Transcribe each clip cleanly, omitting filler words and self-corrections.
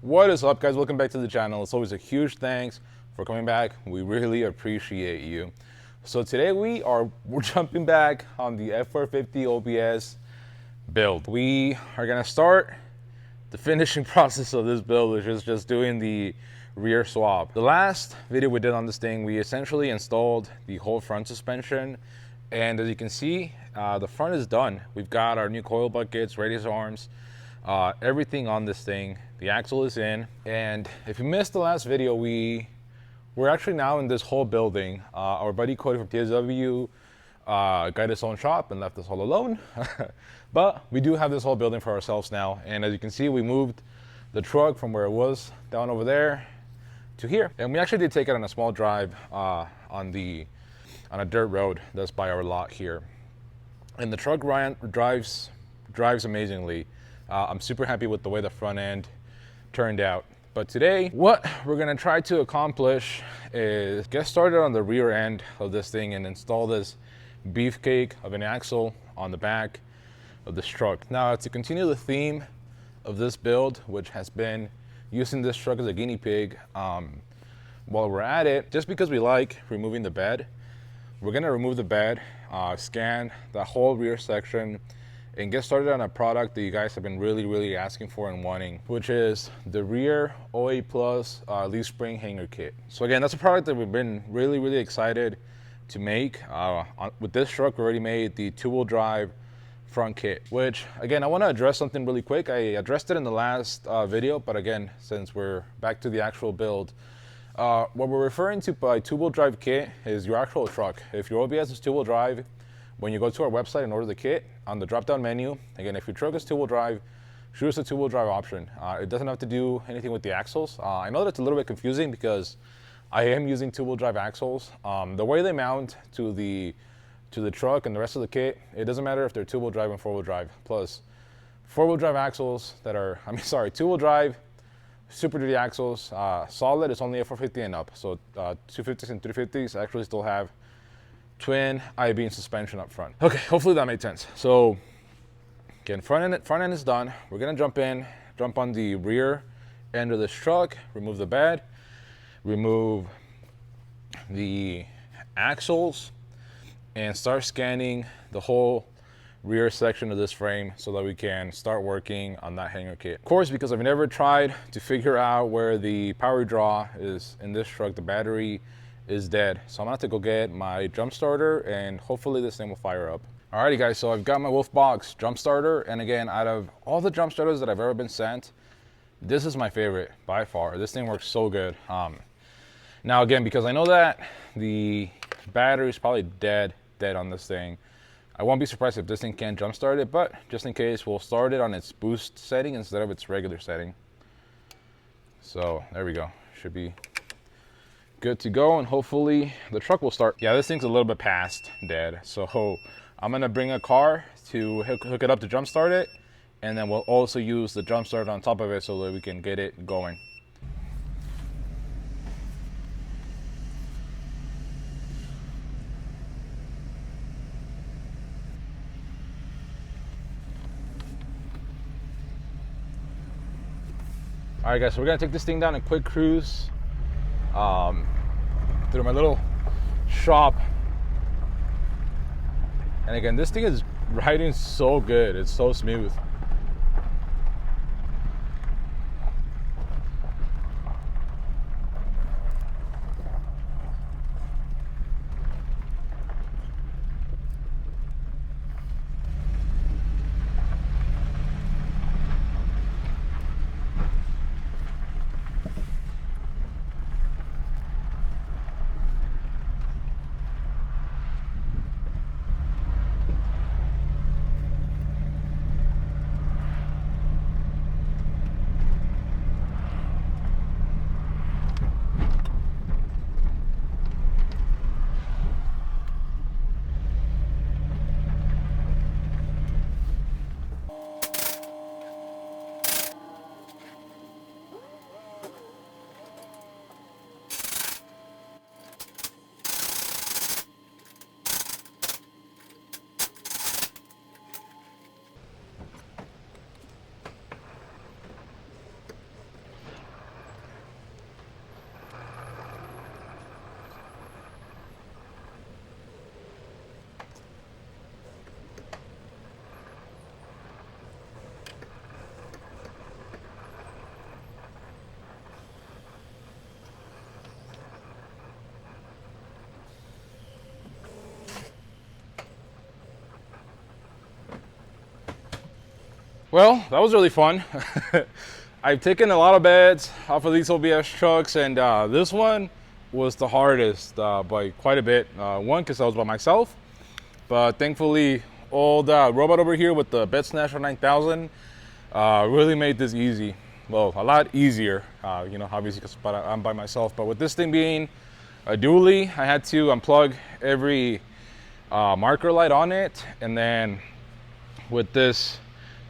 What is up, guys? Welcome back to the channel. It's always a huge thanks for coming back. We really appreciate you. So today we're jumping back on the F450 OBS build. We are gonna start the finishing process of this build, which is just doing the rear swap. The last video we did on this thing, we essentially installed the whole front suspension, and as you can see, the front is done. We've got our new coil buckets, radius arms, everything on this thing. The axle is in, and if you missed the last video, we're actually now in this whole building. Our buddy Cody from TSW got his own shop and left us all alone. But we do have this whole building for ourselves now, and as you can see, we moved the truck from where it was down over there to here, and we actually did take it on a small drive on a dirt road that's by our lot here, and the truck drives amazingly. I'm super happy with the way the front end turned out. But today, what we're gonna try to accomplish is get started on the rear end of this thing and install this beefcake of an axle on the back of this truck. Now, to continue the theme of this build, which has been using this truck as a guinea pig, while we're at it, just because we like removing the bed, we're gonna remove the bed, scan the whole rear section, and get started on a product that you guys have been really asking for and wanting, which is the rear OA Plus leaf spring hanger kit. So again, that's a product that we've been really excited to make. With this truck, we already made the two-wheel drive front kit, which again, I want to address something really quick. I addressed it in the last video, but again, since we're back to the actual build, what we're referring to by two-wheel drive kit is your actual truck. If your OBS is two-wheel drive, when you go to our website and order the kit, on the drop-down menu, again, if your truck is two-wheel drive, choose the two-wheel drive option. It doesn't have to do anything with the axles. I know that it's a little bit confusing because I am using two-wheel drive axles. The way they mount to the truck and the rest of the kit, it doesn't matter if they're two-wheel drive and four-wheel drive. Plus, four-wheel drive axles two-wheel drive, Super Duty axles, solid, it's only F450 and up. So 250s and 350s actually still have twin I-beam suspension up front. Okay, hopefully that made sense. So again, front end is done. We're gonna jump on the rear end of this truck, remove the bed, remove the axles, and start scanning the whole rear section of this frame so that we can start working on that hanger kit. Of course, because I've never tried to figure out where the power draw is in this truck, the battery is dead. So I'm gonna have to go get my jump starter and hopefully this thing will fire up. Alrighty guys, so I've got my Wolfbox jump starter, and again, out of all the jump starters that I've ever been sent, this is my favorite by far. This thing works so good. Now again, because I know that the battery is probably dead on this thing, I won't be surprised if this thing can't jump start it, but just in case, we'll start it on its boost setting instead of its regular setting. So there we go, should be good to go, and hopefully the truck will start. Yeah, this thing's a little bit past dead, so I'm gonna bring a car to hook it up to jump start it, and then we'll also use the jump start on top of it so that we can get it going. All right guys, so we're gonna take this thing down a quick cruise through my little shop, and again, this thing is riding so good. It's so smooth. Well, that was really fun. I've taken a lot of beds off of these OBS trucks, and this one was the hardest by quite a bit. One, because I was by myself, but thankfully, old robot over here with the Bed Snatcher 9000 really made this easy. Well, a lot easier, you know, obviously because I'm by myself. But with this thing being a dually, I had to unplug every marker light on it, and then with this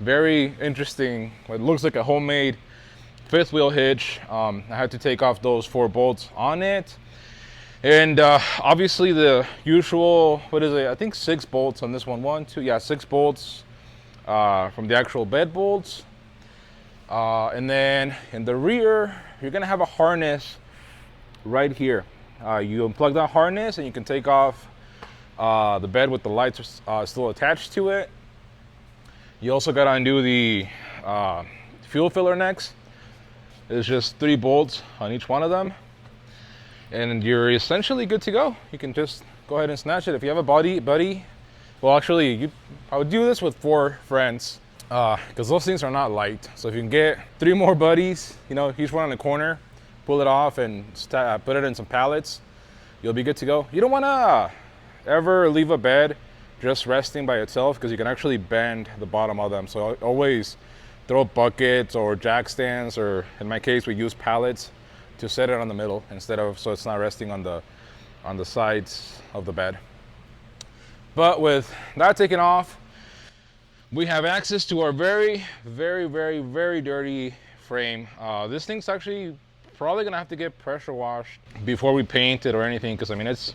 very interesting, what looks like a homemade fifth wheel hitch, I had to take off those 4 bolts on it, and obviously the usual, what is it, I think 6 bolts on this one. 1, 2, yeah, 6 bolts from the actual bed bolts, and then in the rear you're gonna have a harness right here. You unplug that harness and you can take off the bed with the lights still attached to it. You also got to undo the fuel filler necks. It's just 3 bolts on each one of them, and you're essentially good to go. You can just go ahead and snatch it. If you have a buddy, well, actually, I would do this with 4 friends, because those things are not light. So if you can get 3 more buddies, you know, each one in the corner, pull it off and put it in some pallets, you'll be good to go. You don't want to ever leave a bed just resting by itself, because you can actually bend the bottom of them. So always throw buckets or jack stands, or in my case we use pallets to set it on the middle instead of, so it's not resting on the sides of the bed. But with that taken off, we have access to our very dirty frame. This thing's actually probably gonna have to get pressure washed before we paint it or anything, because I mean, it's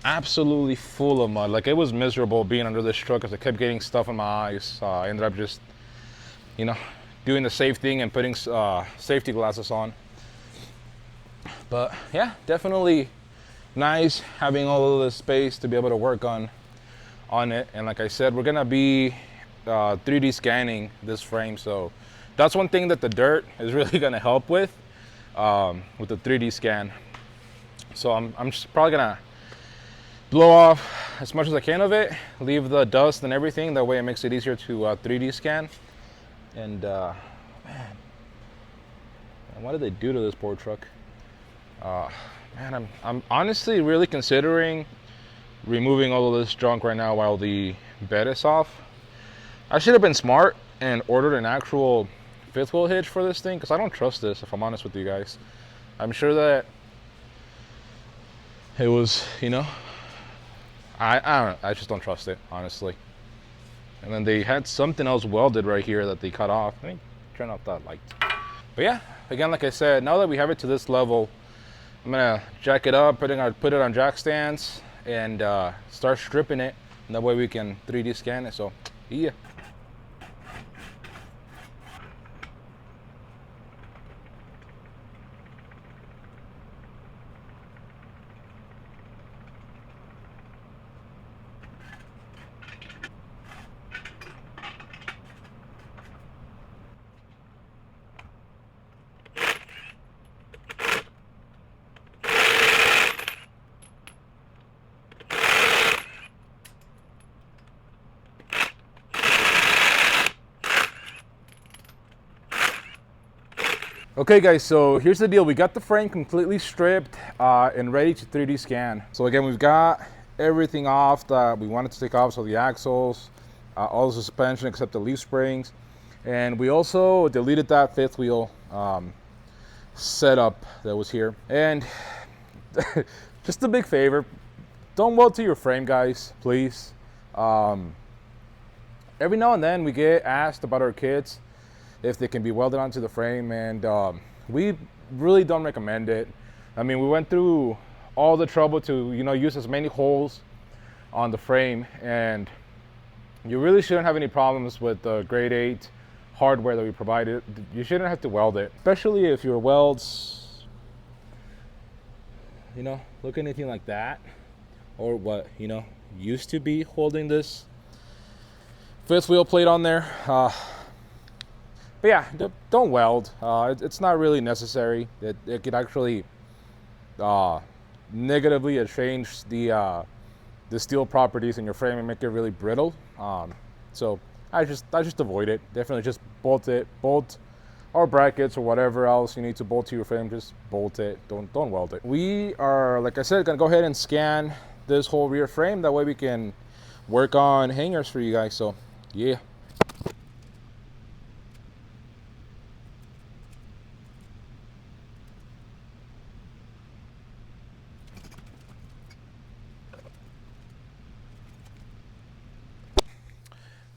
absolutely full of mud. Like, it was miserable being under this truck because I kept getting stuff in my eyes. I ended up just, you know, doing the safe thing and putting safety glasses on. But yeah, definitely nice having all of this space to be able to work on it. And like I said, we're gonna be 3D scanning this frame, so that's one thing that the dirt is really gonna help with the 3D scan. So I'm just probably gonna blow off as much as I can of it, leave the dust and everything, that way it makes it easier to 3D scan. And man, what did they do to this poor truck? Man, I'm honestly really considering removing all of this junk right now while the bed is off. I should have been smart and ordered an actual fifth wheel hitch for this thing, because I don't trust this, if I'm honest with you guys. I'm sure that it was, you know, I don't know, I just don't trust it, honestly. And then they had something else welded right here that they cut off. I mean, turn off that light. But yeah, again, like I said, now that we have it to this level, I'm gonna jack it up, put it on jack stands, and start stripping it. And that way we can 3D scan it. So yeah. Okay guys, so here's the deal. We got the frame completely stripped and ready to 3D scan. So again, we've got everything off that we wanted to take off. So the axles, all the suspension except the leaf springs. And we also deleted that fifth wheel setup that was here. And just a big favor, don't weld to your frame, guys, please. Every now and then we get asked about our kits if they can be welded onto the frame, and we really don't recommend it. I mean, we went through all the trouble to, you know, use as many holes on the frame, and you really shouldn't have any problems with the grade 8 hardware that we provided. You shouldn't have to weld it, especially if your welds, you know, look anything like that, or what, you know, used to be holding this fifth wheel plate on there. But yeah, don't weld. It's not really necessary. It could actually negatively change the steel properties in your frame and make it really brittle. So I just avoid it. Definitely just bolt or brackets or whatever else you need to bolt to your frame. Just bolt it. Don't weld it. We are, like I said, gonna go ahead and scan this whole rear frame. That way we can work on hangers for you guys. So yeah.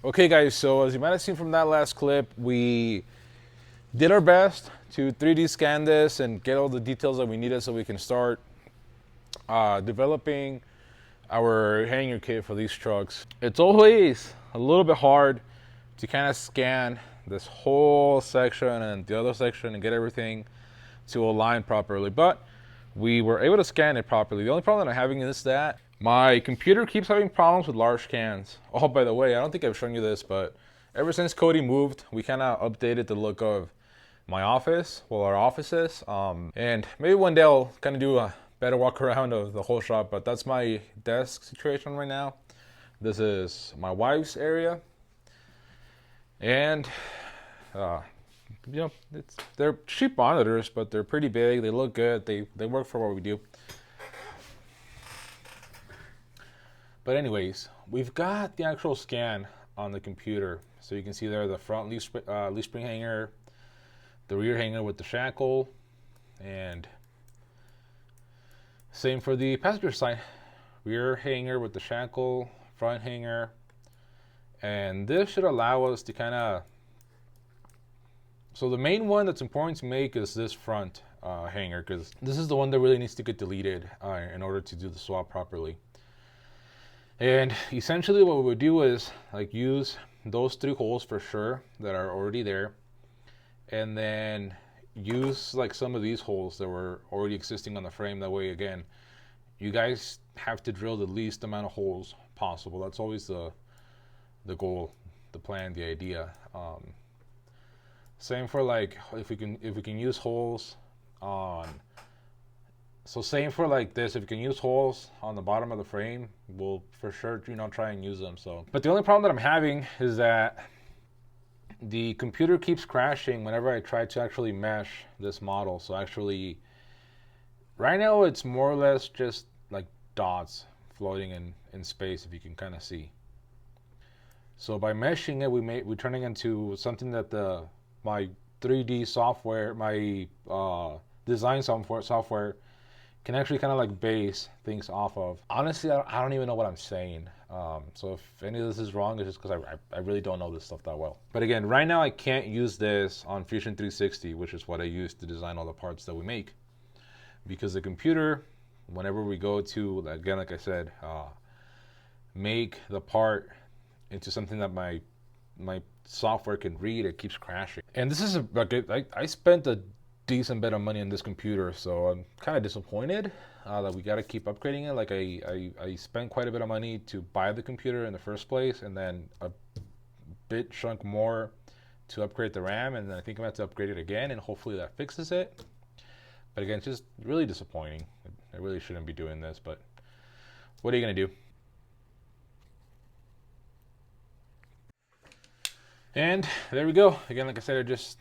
Okay guys, so as you might have seen from that last clip, we did our best to 3D scan this and get all the details that we needed so we can start developing our hanger kit for these trucks. It's always a little bit hard to kind of scan this whole section and the other section and get everything to align properly, but we were able to scan it properly. The only problem that I'm having is that my computer keeps having problems with large scans. Oh, by the way, I don't think I've shown you this, but ever since Cody moved, we kind of updated the look of my office, well, our offices, and maybe one day I'll kind of do a better walk around of the whole shop, but that's my desk situation right now. This is my wife's area, and you know, they're cheap monitors, but they're pretty big. They look good. They work for what we do. But anyways, we've got the actual scan on the computer, so you can see there the front leaf spring hanger, the rear hanger with the shackle, and same for the passenger side. Rear hanger with the shackle, front hanger, and this should allow us to kind of, so the main one that's important to make is this front hanger, because this is the one that really needs to get deleted in order to do the swap properly. And essentially what we would do is like use those 3 holes for sure that are already there, and then use like some of these holes that were already existing on the frame. That way, again, you guys have to drill the least amount of holes possible. That's always the goal, the plan, the idea. Same for like if we can use holes on, so same for like this, if you can use holes on the bottom of the frame, we'll for sure, you know, try and use them. So, but the only problem that I'm having is that the computer keeps crashing whenever I try to actually mesh this model. So actually, right now it's more or less just like dots floating in space, if you can kind of see. So by meshing it, we're turning into something that my 3D software, my design software can actually kind of like base things off of. Honestly, I don't even know what I'm saying. So if any of this is wrong, it's just because I really don't know this stuff that well. But again, right now I can't use this on Fusion 360, which is what I use to design all the parts that we make. Because the computer, whenever we go to, again, like I said, make the part into something that my software can read, it keeps crashing. And this is I spent a decent bit of money on this computer, so I'm kind of disappointed that we got to keep upgrading it. Like I spent quite a bit of money to buy the computer in the first place, and then a bit chunk more to upgrade the RAM, and then I think I'm going to have to upgrade it again, and hopefully that fixes it. But again, it's just really disappointing. I really shouldn't be doing this, but what are you going to do? And there we go. Again, like I said, it just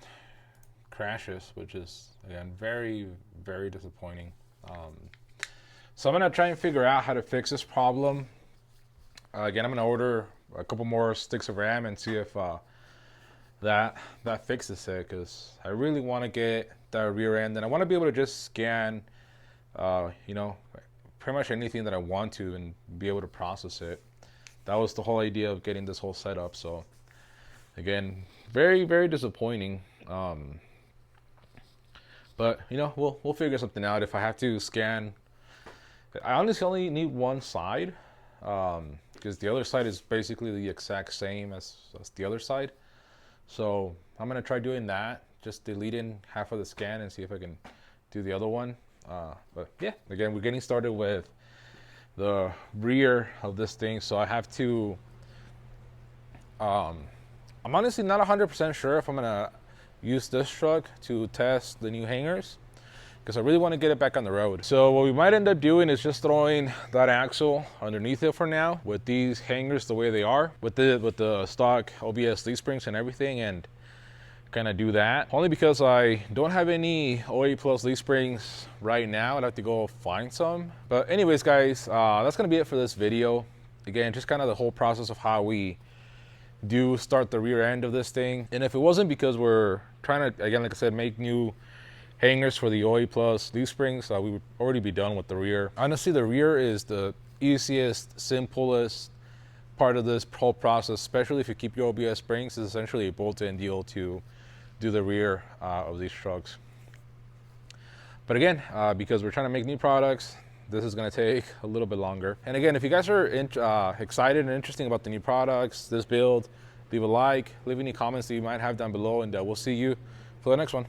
crashes, which is, again, very, very disappointing. So I'm going to try and figure out how to fix this problem. Again, I'm going to order a couple more sticks of RAM and see if that fixes it, because I really want to get that rear end, and I want to be able to just scan, you know, pretty much anything that I want to and be able to process it. That was the whole idea of getting this whole setup. So again, very, very disappointing. But you know, we'll figure something out. If I have to scan, I honestly only need one side, because the other side is basically the exact same as the other side. So I'm gonna try doing that, just deleting half of the scan and see if I can do the other one. But yeah, again, we're getting started with the rear of this thing, so I have to, I'm honestly not 100% sure if I'm gonna use this truck to test the new hangers, because I really want to get it back on the road. So what we might end up doing is just throwing that axle underneath it for now with these hangers the way they are, with the stock OBS leaf springs and everything, and kind of do that. Only because I don't have any OE Plus leaf springs right now. I'd have to go find some. But anyways, guys, that's gonna be it for this video. Again, just kind of the whole process of how we do start the rear end of this thing. And if it wasn't because we're trying to, again, like I said, make new hangers for the OE Plus leaf springs, we would already be done with the rear. Honestly, the rear is the easiest, simplest part of this whole process, especially if you keep your OBS springs. It's essentially a bolt-in deal to do the rear of these trucks. But again, because we're trying to make new products, this is going to take a little bit longer. And again, if you guys are excited and interested about the new products, this build, leave a like, leave any comments that you might have down below, and we'll see you for the next one.